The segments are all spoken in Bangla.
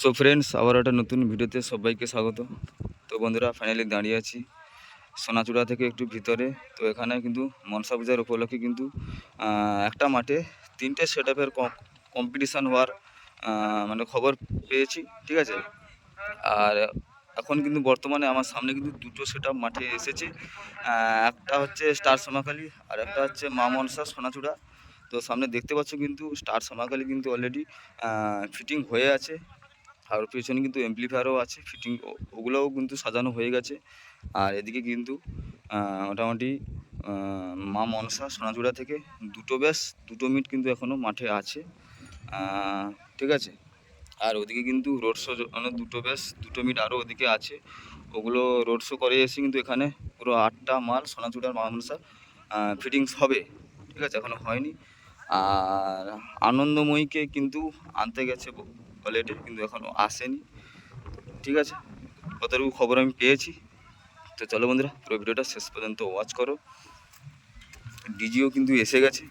সো ফ্রেন্ডস, আবার একটা নতুন ভিডিওতে সবাইকে স্বাগত। তো বন্ধুরা, ফাইনালি দাঁড়িয়ে আছি সোনাচূড়া থেকে একটু ভিতরে। তো এখানে কিন্তু মনসা পূজার উপলক্ষে কিন্তু একটা মাঠে 3টে সেট আপের কম্পিটিশান হওয়ার মানে খবর পেয়েছি, ঠিক আছে। আর এখন কিন্তু বর্তমানে আমার সামনে কিন্তু দুটো সেট আপ মাঠে এসেছে। একটা হচ্ছে স্টার সোনাখালি আর একটা হচ্ছে মা মনসা সোনাচূড়া। তো সামনে দেখতে পাচ্ছ কিন্তু স্টার সোনাখালি কিন্তু অলরেডি ফিটিং হয়ে আছে, আর পেছনে কিন্তু এমপ্লিফায়ারও আছে ফিটিং, ওগুলোও কিন্তু সাজানো হয়ে গেছে। আর এদিকে কিন্তু মোটামুটি মা মনসা সোনাচূড়া থেকে দুটো মিট কিন্তু এখনও মাঠে আছে, ঠিক আছে। আর ওদিকে কিন্তু রোড শো মানে দুটো মিট আরও ওদিকে আছে, ওগুলো রোড শো করে এসে কিন্তু এখানে পুরো 8টা মাল সোনাচূড়ার মা মনসা ফিটিংস হবে, ঠিক আছে, এখনও হয়নি। আর আনন্দময়ীকে কিন্তু আনতে গেছে অলরেডি, কিন্তু এখনও আসেনি, ঠিক আছে। কতটুকু খবর আমি পেয়েছি। তো চলো বন্ধুরা, পুরো ভিডিওটা শেষ পর্যন্ত ওয়াচ করো। ডিজিও কিন্তু এসে গেছে।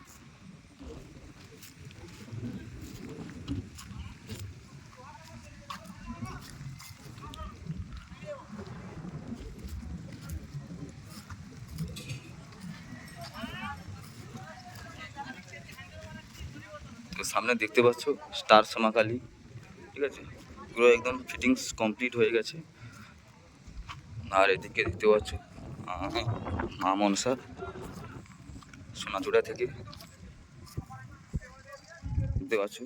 তো সামনে দেখতে পাচ্ছ স্টার সোনাখালি, ঠিক আছে, পুরো একদম ফিটিংস কমপ্লিট হয়ে গেছে। আর এদিকে দেখতে পাচ্ছ মা মনসা সোনাচূড়া থেকে দেখতে পাচ্ছ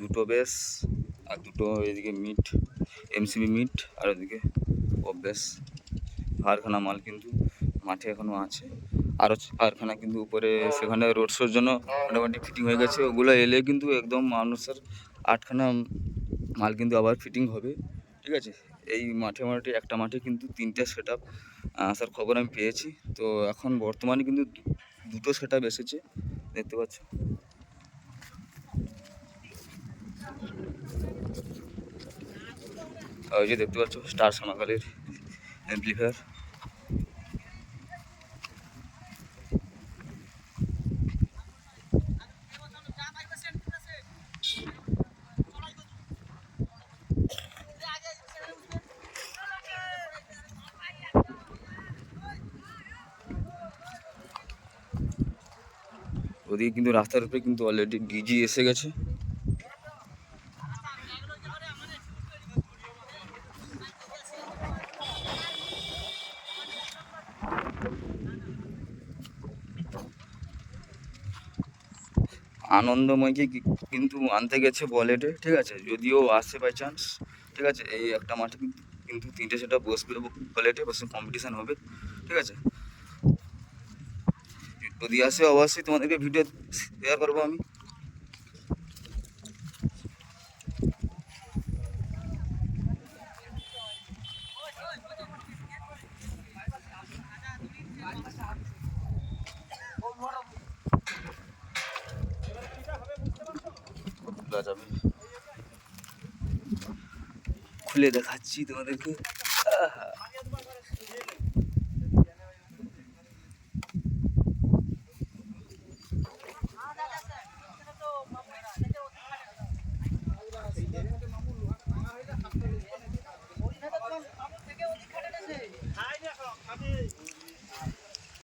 দুটো বেস আর দুটো এদিকে মিট, এমসিবি মিট, আর ওদিকে বেস। কারখানা মাল কিন্তু মাঠে এখনও আছে, আরও কারখানা কিন্তু উপরে সেখানে রোড শোর জন্য মোটামুটি ফিটিং হয়ে গেছে। ওগুলো এলে কিন্তু একদম মানুষের 8খানা মাল কিন্তু আবার ফিটিং হবে, ঠিক আছে। এই মাঠে একটা মাঠে কিন্তু 3টে সেট আপ আসার খবর আমি পেয়েছি। তো এখন বর্তমানে কিন্তু দুটো সেট আপ এসেছে, দেখতে পাচ্ছ। ওই যে দেখতে পাচ্ছ স্টার সোনাখালির অ্যাম্প্লিফায়ার। ওদিকে কিন্তু রাস্তার উপরে কিন্তু অলরেডি ডিজি এসে গেছে। আনন্দময়কে কিন্তু আনতে গেছে বলেটে, ঠিক আছে, যদিও আসে বাই চান্স, ঠিক আছে। এই একটা মাঠে কিন্তু 3টে সেটা বসবে বলেটে, বসে কম্পিটিশান হবে, ঠিক আছে। যদি আসে অবশ্যই তোমাদেরকে ভিডিও শেয়ার করবো আমি। যাবে খুলে দেখাচ্ছি তোমাদেরকে।